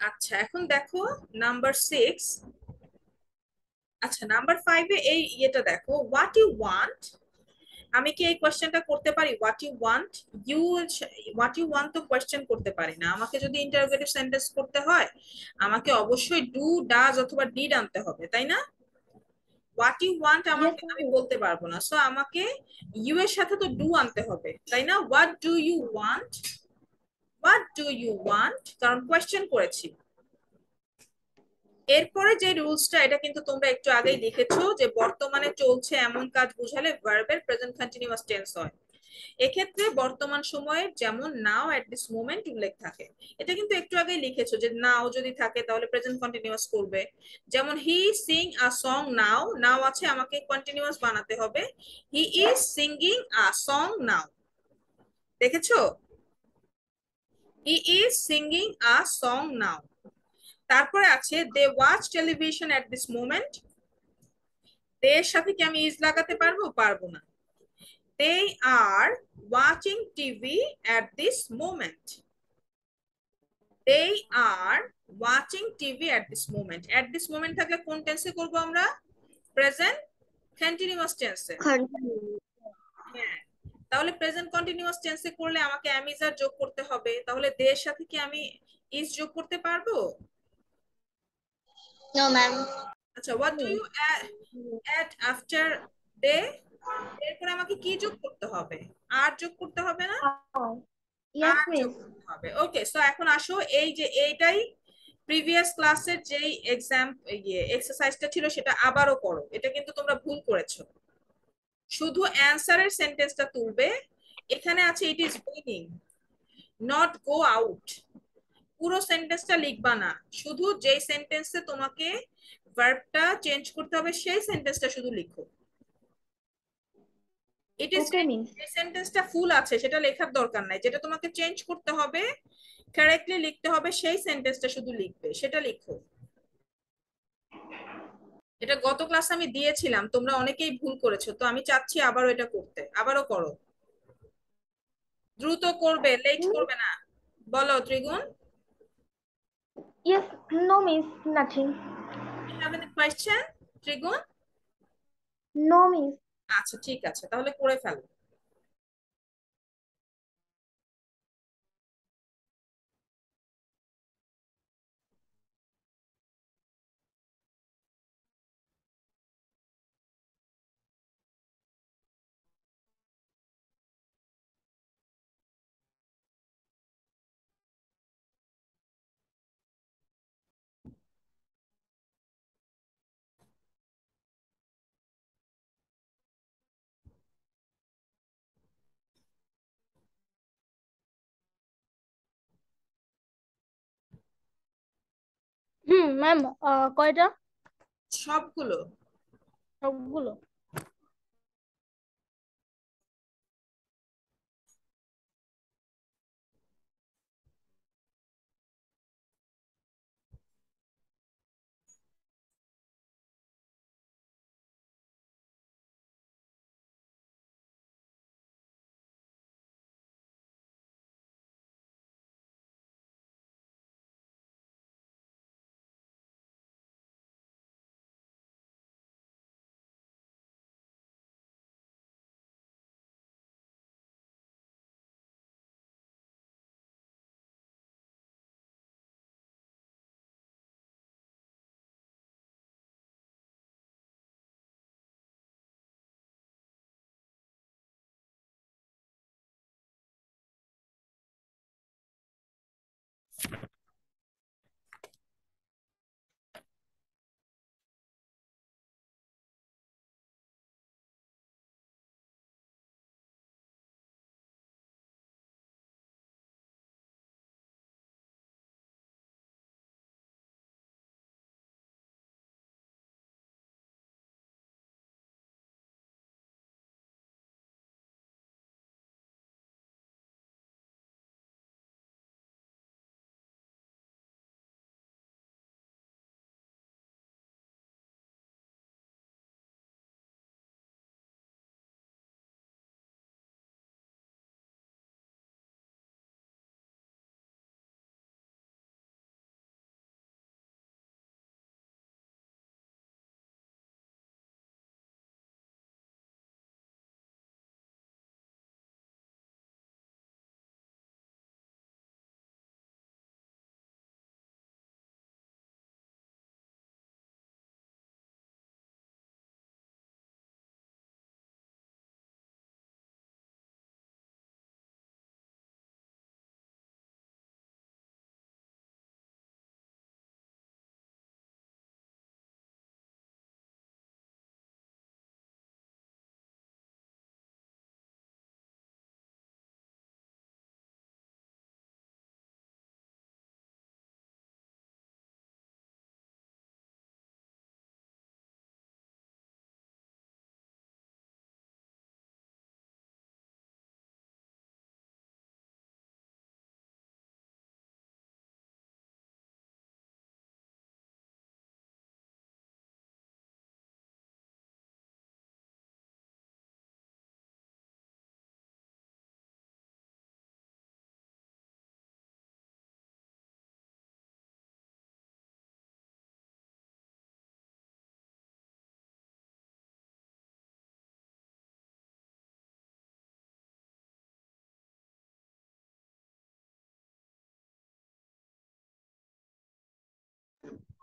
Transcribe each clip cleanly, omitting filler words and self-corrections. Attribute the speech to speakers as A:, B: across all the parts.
A: আচ্ছা, এখন দেখো নাম্বার 6। আচ্ছা, নাম্বার 5-এ এই ইয়েটা দেখো, হোয়াট ইউ ওয়ান্ট। আমি কি এই কোয়েশ্চেনটা করতে পারি? What you want, you, what you want তো কোয়েশ্চেন করতে পারি না। আমাকে যদি ইন্টারোগেটিভ সেন্টেন্স করতে হয়, আমাকে অবশ্যই ডু, ডাজ অথবা ডিড আনতে হবে, তাই না? হোয়াট ইউ ওয়ান্ট
B: Yes,
A: আমাকে আমি
B: ma'am.
A: বলতে পারবো না, সো আমাকে ইউ এর সাথে তো ডু আনতে হবে, তাই না? What do you want, what do you want, কারণ কোয়েশ্চেন করেছি। এরপরে যে রুলসটা, এটা কিন্তু তোমরা একটু আগেই দেখেছো, যে বর্তমানে চলছে এমন কাজ বোঝালে ভার্বের প্রেজেন্ট কন্টিনিউয়াস টেন্স হয়। এক্ষেত্রে বর্তমান সময়ের যেমন নাও এট দিস মোমেন্ট উল্লেখ থাকে। এটা কিন্তু একটু আগেই লিখেছো যে নাও যদি থাকে তাহলে প্রেজেন্ট কন্টিনিউয়াস করবে। যেমন হি সিং আ সং নাও, নাও আছে, আমাকে কন্টিনিউয়াস বানাতে হবে। He is singing a song now. দেখেছো? He is singing a song now. তারপরে আছে they watch television at this moment. এর সাথে কি আমি ইজ লাগাতে পারবো? পারবো না। They are watching TV at this moment. They are watching TV at this moment. At this moment থাকলে কোন টেন্সে করবো আমরা? প্রেজেন্ট কন্টিনিউয়াস টেন্সে।
B: Continue.
A: হ্যাঁ, তাহলে প্রেজেন্ট কন্টিনিউয়াস টেন্সে করলে আমাকে অ্যাম ইজ আর যোগ করতে হবে, তাহলে দে এর সাথে কি আমি ইজ যোগ করতে পারবো?
B: No, ma'am.
A: আচ্ছা, what do you add after they, এরপরে আমাকে কি যোগ করতে হবে? আর যোগ করতে হবে না?
B: Oh, yes,
A: আর যোগ
B: miss.
A: করতে হবে। ওকে, সো এখন আসো, এই যে এইটাই প্রিভিয়াস ক্লাসের যেই এক্সাম ইয়ে এক্সারসাইজটা ছিল সেটা আবারও করো, এটা কিন্তু তোমরা ভুল করেছো। শুধু অ্যানসারের সেন্টেন্সটা তুলবে। এখানে আছে it is raining, not go out. পুরো সেন্টেন্সটা লিখবা না, শুধু যেই সেন্টেন্সে তোমাকে ভার্বটা চেঞ্জ করতে হবে সেই সেন্টেন্সটা শুধু লিখো। It is
B: Okay,
A: raining,
B: miss.
A: যে সেন্টেন্সটা ফুল আছে সেটা লেখার দরকার নাই, যেটা তোমাকে চেঞ্জ করতে হবে, কারেক্টলি লিখতে হবে, সেই সেন্টেন্সটা শুধু লিখবে, সেটা লিখো। এটা গত ক্লাসে আমি দিয়েছিলাম, তোমরা অনেকেই ভুল করেছো, তো আমি চাচ্ছি আবারও এটা করতে, আবারও করো। দ্রুত করবে, লেট
B: Hmm?
A: করবে না। বলো ত্রিগুণ।
B: Yes, no, miss. Nothing.
A: You have any question, ত্রিগুণ?
B: No, miss.
A: আচ্ছা, ঠিক আছে, তাহলে করে ফেলো।
B: ম্যাম, কয়টা?
A: সবগুলো।
B: সবগুলো?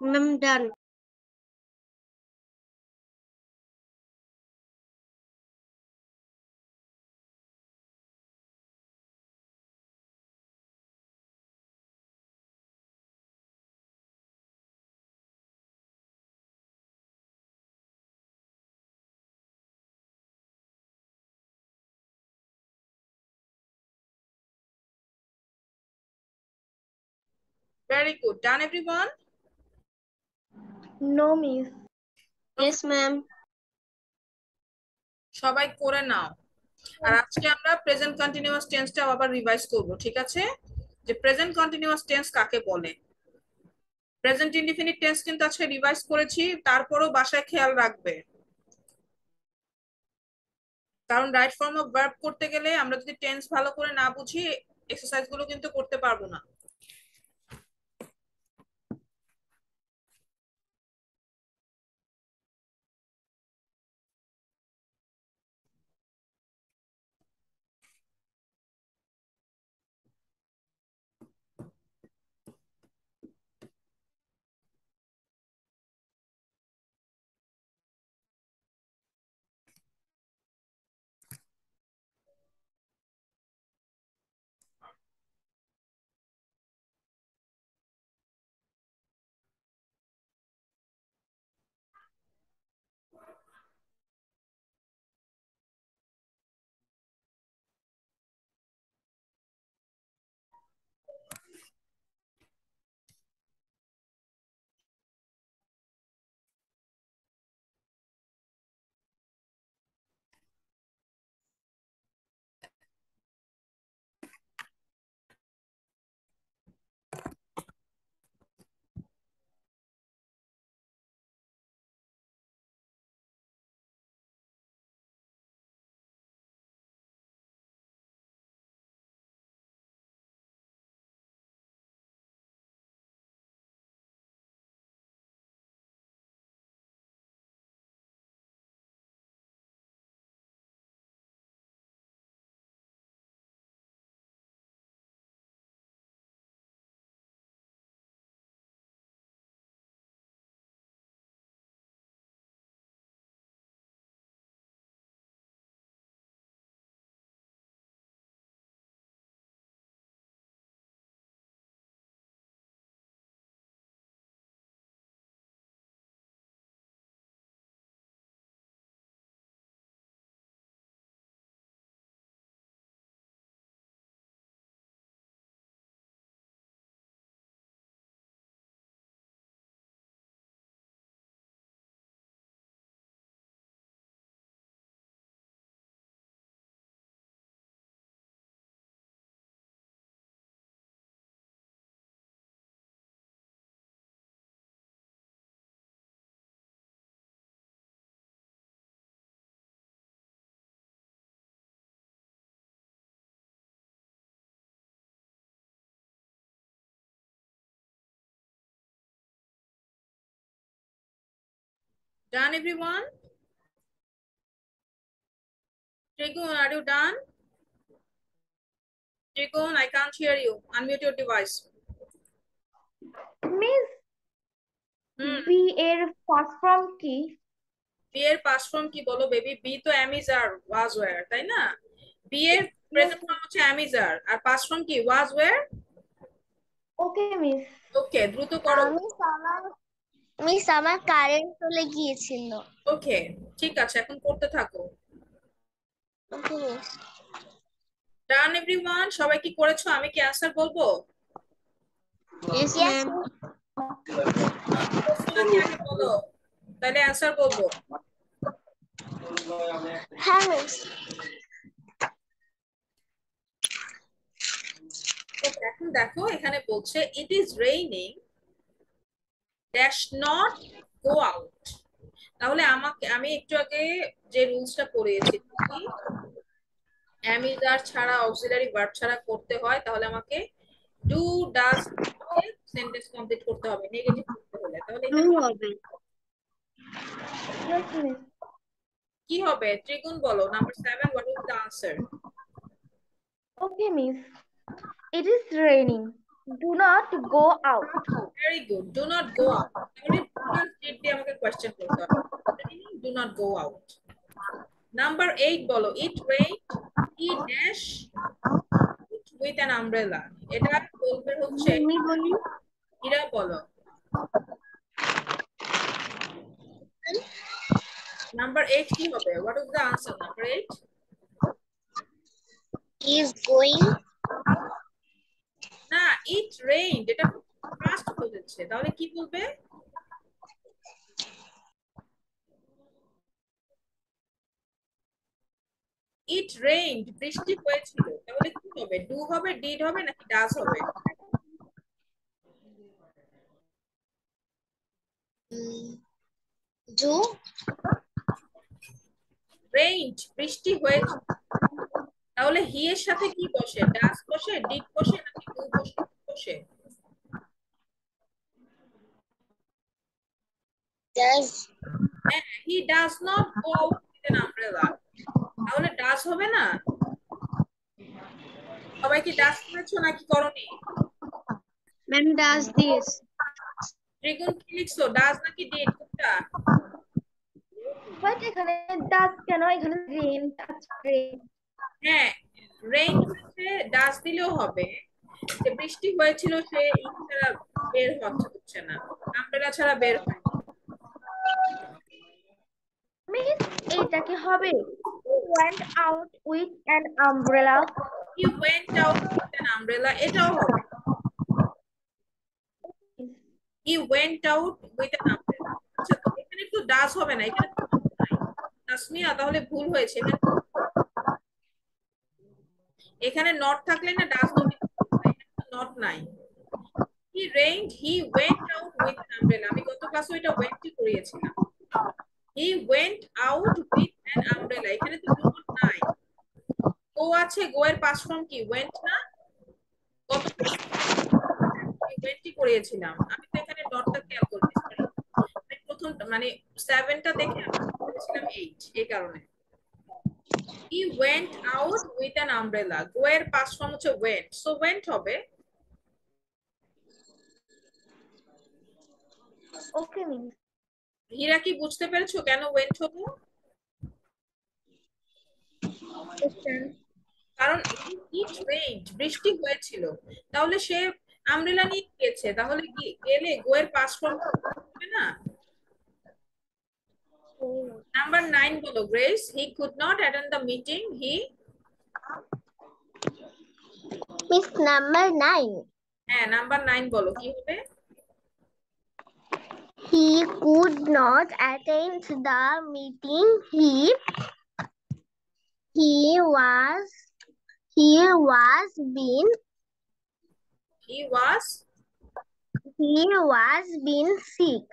B: Ma'am, done.
A: Very good. Done, everyone?
B: No, miss.
C: Yes, ma'am.
A: সবাই করে নাও। আর আজকে আমরা প্রেজেন্ট কন্টিনিউয়াস টেন্সটাও আবার রিভাইজ করব, ঠিক আছে? যে প্রেজেন্ট কন্টিনিউয়াস টেন্স কাকে বলে। প্রেজেন্ট ইনডিফিনিট টেন্স কিন্তু আজকে রিভাইজ করেছি, তারপরও বাসায় খেয়াল রাখবে, কারণ রাইট ফর্ম অফ ভার্ব করতে গেলে আমরা যদি টেন্স ভালো করে না বুঝি এক্সারসাইজ গুলো কিন্তু করতে পারবো না। Done, everyone? Trigun, are you done? Trigun, I can't hear you. Unmute your device.
B: Miss, B এর ফার্স্ট ফর্ম কি?
A: বি এর পাস্ট ফর্ম কি বলো বেবি? বি তো অ্যাম ইজ আর ওয়াজ ওয়্যার, তাই না? বি এর প্রেজেন্ট ফর্ম হচ্ছে অ্যাম ইজ আর, আর পাস্ট ফর্ম কি? Was wire.
B: Okay miss.
A: ওকে, দ্রুত করো।
C: মিস আমার কারেন্ট চলে গিয়েছিল।
A: ওকে, ঠিক আছে, এখন করতে থাকো।
C: Okay miss.
A: Done everyone? সবাই কি করেছো? আমি কি অ্যানসার বলবো?
C: Yes ma'am.
A: করছো নাকি আগে বলো, তাহলে অ্যানসার বলবো।
C: হ্যাঁ মিস।
A: ওকে, এখন দেখো এখানে বলছে it is raining dash not go out. তাহলে আমি একটু আগে যে রুলসটা পড়িয়েছি, কি অ্যামিজার ছাড়া অক্সিলারি ভার্ব ছাড়া করতে হয়, তাহলে আমাকে ডু ডাজ সেন্টেন্স কমপ্লিট করতে হবে নেগেটিভ করতে হলে। তাহলে এখানে
B: ইয়েস মিস।
A: কি হবে? ত্রিগুণ বলো। Number 7, what will be the answer?
B: Okay miss. It is raining. Do not go out.
A: Very good. Do not go out. তাহলে plus did দিয়ে আমাকে question করতে হবে। Do not go out. Number 8 বলো, it rained, he dash with an umbrella. এটা বলবে হচ্ছে
B: আমি বলি
A: ইরা বলো। Number 8 কি হবে? What is the answer? Number 8?
C: He is going.
A: না, it rained, এটা past বোঝাচ্ছে, তাহলে কি বলবে? It rained, বৃষ্টি হয়েছিল, তাহলে কি হবে? Do হবে, did হবে নাকি does হবে?
C: Do.
A: Rained, বৃষ্টি হয়েছিল, তাহলে হি এর সাথে কি বসে? does বসে, did বসে নাকি do বসে?
C: Does.
A: He does not go out with an umbrella. তাহলে does হবে না? সবাই কি does করেছো নাকি করনি?
C: Ma'am does this.
A: ত্রিগুণ কি লিখছো? does নাকি did কোনটা?
B: বাট এখানে ডাস কেন? এখানে রেন রেন
A: হ্যাঁ, রেইন হচ্ছে ডাস দিলেও হবে, যে বৃষ্টি হয়েছিল সে ই ছাড়া বের হচ্ছে না, আমব্রেলা ছাড়া বের হয়।
B: মিস এটা কি হবে? went out with an umbrella.
A: He went out with an umbrella, এটাও হবে। He went out with an umbrella। আচ্ছা, তো এখানে একটু ডাস হবে না, এখানে তাসমিয়া তাহলে ভুল হয়েছে, এখানে নট থাকলে না ডাস নট নাই। He rained, he went out with an umbrella, আমি গত ক্লাসে ওইটা ওয়েন্টই করিয়েছিলাম। He went out with an umbrella, এখানে তো do not নাই, go আছে, go এর past form কি went না? গত ওয়েন্টই করিয়েছিলাম, আমি তো এখানে ডটটা খেয়াল করছি, সরি প্রথম মানে 7টা দেখে আমি বলেছিলাম 8, এই কারণে। He went out with an umbrella, go এর past form হচ্ছে went, so went হবে।
B: ওকে মিস।
A: হীরা কি বুঝতে পেরেছো কেন went হলো? কারণ it rained, বৃষ্টি হয়েছিল, তাহলে সে আমব্রেলা নিয়ে গিয়েছে, তাহলে গেলে গো এর পাস ফর্ম হবে না? নাম্বার 9 বলো grace, he could not attend the meeting, he
C: Miss number 9.
A: হ্যাঁ নাম্বার 9 বলো কি হবে?
C: He could not attend the meeting. He was been sick.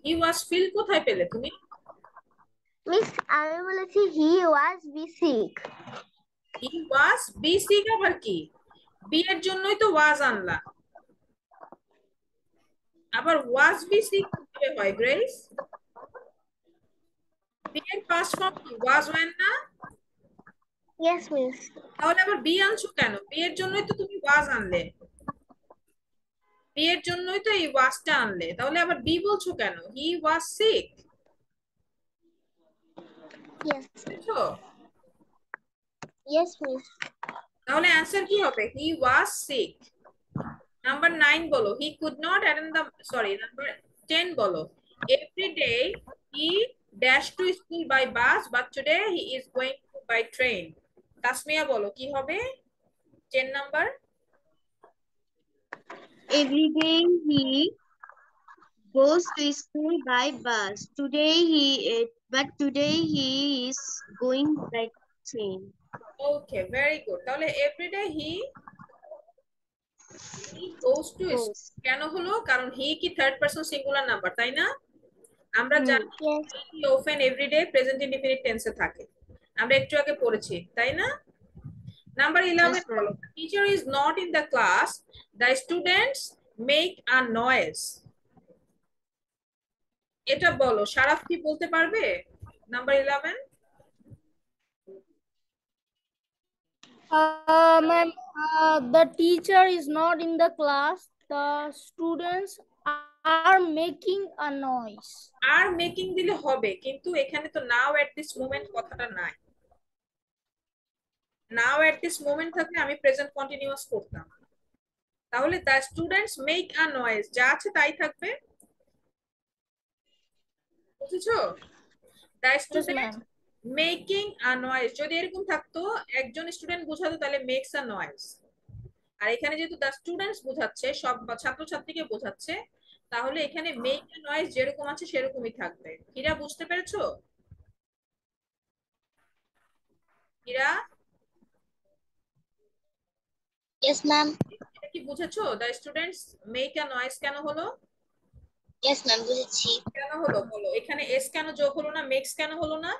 A: he was feel কোথায় পেলে তুমি?
C: Miss আমি বলেছি he was be sick.
A: he was be sick আবার কি? বি এর জন্যই তো was আনলা, আবার was be sick কিভাবে হয় গ্রেস? বি এর পাস্ট ফর্ম কি was when না?
C: Yes, miss.
A: তাহলে আবার বি আনছো কেন? বি এর জন্যই তো তুমি was আনলে, বি এর জন্যই তো এই ওয়াজটা আনলে, তাহলে আবার বি বলছো কেন? He was sick.
C: Yes.
A: বুঝছো?
C: Yes, miss.
A: তাহলে অ্যানসার কি হবে? He was sick. নাম্বার 9 বলো, he could not attend the, sorry number 10 বলো, every day he dash to school by bus but today he is going to by train. Tasmia বলো কি হবে 10 number?
D: Every day he goes to school by bus. But today he is going by train.
A: Okay, very good. তাহলে everyday he goes to school, কেন হলো? কারণ হি কি third person singular number, তাই না? আমরা জানি he often everyday present indefinite টেন্সে থাকে, আমরা একটু আগে পড়েছি, তাই না? নাম্বার 11 বলো, teacher is not in the class, the students make a noise. এটা বলো, শারাফ কি বলতে পারবে? Number 11
E: Ma'am, the teacher is not in the class. The students are making a noise.
A: Are making দিলে হবে, কিন্তু এখানে তো নাও এট দিস মোমেন্ট কথাটা নাই। নাও এট দিস মোমেন্ট থাকলে আমি প্রেজেন্ট কন্টিনিউয়াস করতাম। তাহলে the students make a noise, যা আছে তাই থাকবে। বুঝেছো? The
E: Yes,
A: student
E: ma'am.
A: Making a noise, যদি এরকম থাকতো একজন স্টুডেন্ট বোঝাতো তাহলে মেক্স আ নয়েজ। আর এখানে যেহেতু দ্য স্টুডেন্টস বোঝাচ্ছে, সব ছাত্রছাত্রীকে বোঝাচ্ছে, তাহলে এখানে মেক আ নয়েজ যেরকম আছে সেরকমই থাকবে। হীরা বুঝতে পেরেছো? হীরা,
C: Yes, ma'am.
A: এটা কি বুঝেছো? The students make a noise কেন হলো?
C: Yes, ma'am. বুঝেছি।
A: কেন হলো বলো? এখানে এস কেন যোগ হলো না, মেক্স কেন হলো না?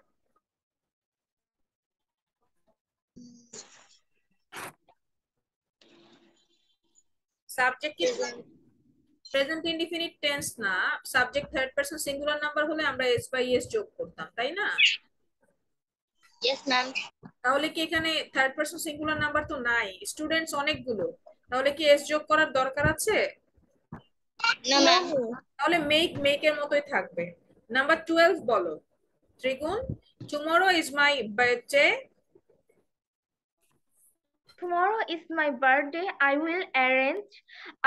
A: সাবজেক্ট কি প্রেজেন্ট ইনডিফিনিট টেন্স না, subject third person singular number হলে আমরা এস বাই এস যোগ করতাম, তাই না?
C: Yes, ma'am.
A: তাহলে কি এখানে থার্ড পারসন সিঙ্গুলার নাম্বার তো নাই, স্টুডেন্টস অনেকগুলো, তাহলে কি এস যোগ করার দরকার আছে?
C: No, ma'am.
A: তাহলে মেকের মতোই থাকবে। নাম্বার 12 বলো। Trigun, tomorrow is my birthday.
B: Tomorrow is my birthday. I will arrange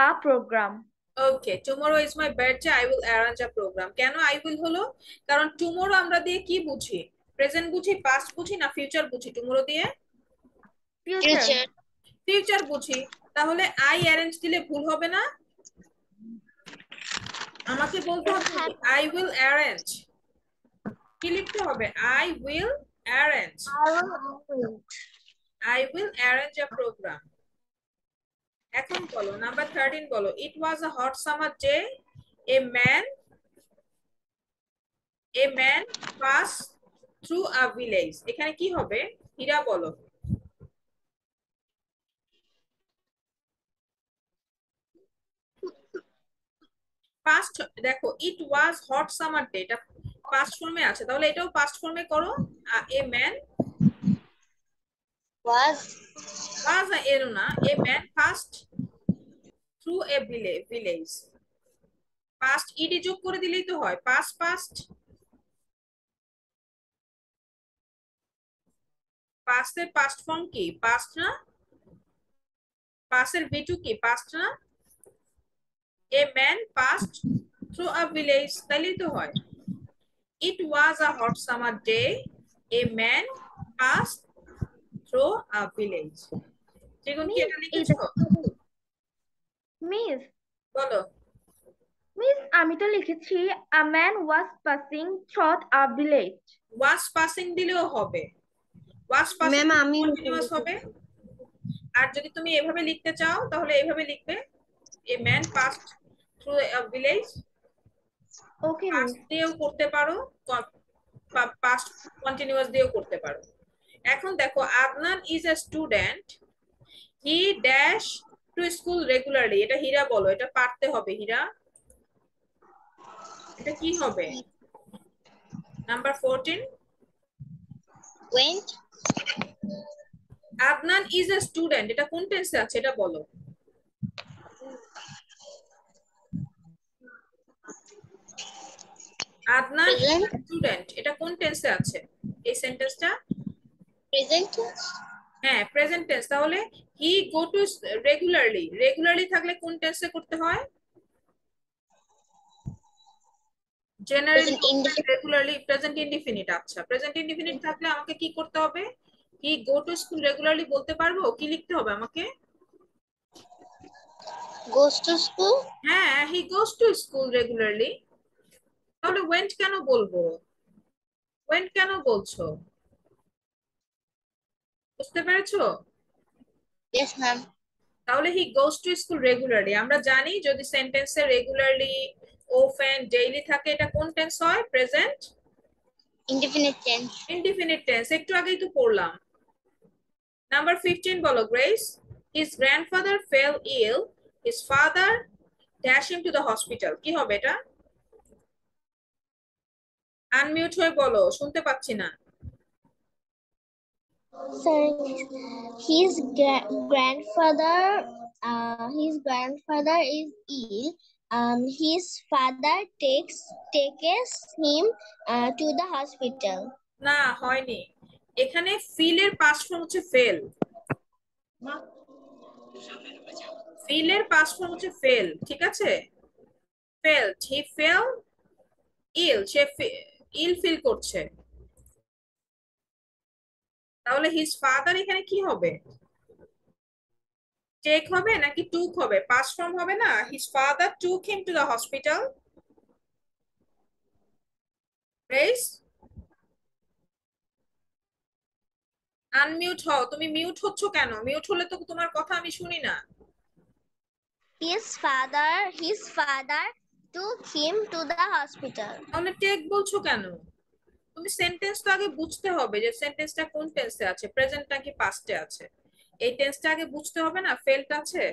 B: a program.
A: Okay, tomorrow is my birthday, I will arrange a programme. কেন আই উইল হলো? কারণ টুমরো আমরা দিয়ে কি বুঝি? প্রেজেন্ট বুঝি, পাস্ট বুঝি, না ফিউচার বুঝি টুমরো দিয়ে?
B: Future.
A: ফিউচার বুঝি। তাহলে আই অ্যারেঞ্জ দিলে ভুল হবে না? আমাকে বলতে হবে আই উইল অ্যারেঞ্জ। কি লিখতে হবে? I will arrange. I will arrange a programme. এখন বলো নাম্বার 13 বলো। It was a hot summer day, a man pass through a village. এখানে কি হবে? হীরা বলো। পাস্ট, দেখো it was hot summer day, এটা পাস্ট ফর্মে আছে, তাহলে এটাও পাস্ট ফর্মে করো। A man
C: Was.
A: এরো না, a man passed through a village. Past ED যোগ করে দিলেই তো হয়। পাস্ট পাস্টের পাস্ট ফর্ম কি? পাস্ট না? পাস্টের ভি2 কি? পাস্ট না? A man passed through a village, তাইলেই তো হয়। It was a hot summer day, a man passed through a village. যেগুন কি এটা লিখেছো?
B: Miss,
A: বলো।
B: আমি তো লিখেছি a man was passing through a village.
A: Was passing দিলেও হবে, ওয়াজ পাসিং
D: ম্যাম আমি
A: কন্টিনিউয়াস হবে। আর যদি তুমি এভাবে লিখতে চাও তাহলে এভাবে লিখবে, এ man passed through a village.
B: Okay,
A: past
B: miss.
A: দিয়েও করতে পারো, পাস্ট কন্টিনিউয়াস দিয়েও করতে পারো। এখন দেখো, Adnan is a student, he dash to school regularly. এটা হীরা বলো, এটা পারতে হবে হীরা। এটা কি হবে? Number 14
C: Went.
A: Adnan is a student, এটা কোন টেন্সে আছে এটা বলো। আদনান ইজ আ স্টুডেন্ট, এটা কোন টেন্সে আছে এই সেন্টেন্সটা?
C: Present.
A: হ্যাঁ, প্রেজেন্ট টেন্স। তাহলে হি গো টু রেগুলারলি থাকলে কোন টেন্সে করতে হয়? Generally,
C: Present indefinite.
A: Regularly, present indefinite. আচ্ছা, প্রেজেন্ট ইনডিফিনিট থাকলে আমাকে কি করতে হবে? হি গো টু স্কুল রেগুলারলি বলতে পারবো? কি লিখতে হবে আমাকে?
C: Goes to school.
A: হ্যাঁ, হি গোস টু স্কুল রেগুলারলি। তাহলে ওয়েন্ট কেন বলবো? ওয়েন্ট কেন বলছো? বুঝতে পেরেছো?
C: Yes, ma'am.
A: তাহলে হি গোস টু স্কুল রেগুলারলি, আমরা জানি যদি সেন্টেন্সে রেগুলারলি, often, ডেইলি থাকে এটা কোন টেন্স হয়? Present
C: Indefinite tense.
A: Indefinite tense. একটু আগেই তো পড়লাম। নাম্বার 15 বলো Grace. His grandfather fell ill, his father dash him to the hospital. কি হবে এটা? আনমিউট হয়ে বলো, শুনতে পাচ্ছি না।
C: Sir, his grandfather is ill. His father takes him to the hospital.
A: না, হয়নি। এখানে ফিল এর পাস্ট ফর্ম হচ্ছে ফেল। ফিল এর পাস্ট ফর্ম হচ্ছে ফেল, ঠিক আছে? ফেল্ট, হি ফেল ইল, সে ইল ফিল করছে। তাহলে হিজ ফাদার এখানে কি হবে? টেক হবে নাকি টুক হবে? পাস্ট ফর্ম হবে না? His father took him to the hospital. Press, unmute হও। তুমি মিউট হচ্ছ কেন? মিউট হলে তো তোমার কথা আমি শুনি না।
C: His father took him to the hospital.
A: তাহলে টেক বলছো কেন? তুমি সেন্টেন্স তো আগে বুঝতে হবে যে সেন্টেন্সটা কোন টেন্সে আছে, প্রেজেন্ট নাকি পাস্টে আছে। এই টেন্সটা আগে বুঝতে হবে না, ফেল্ট আছে।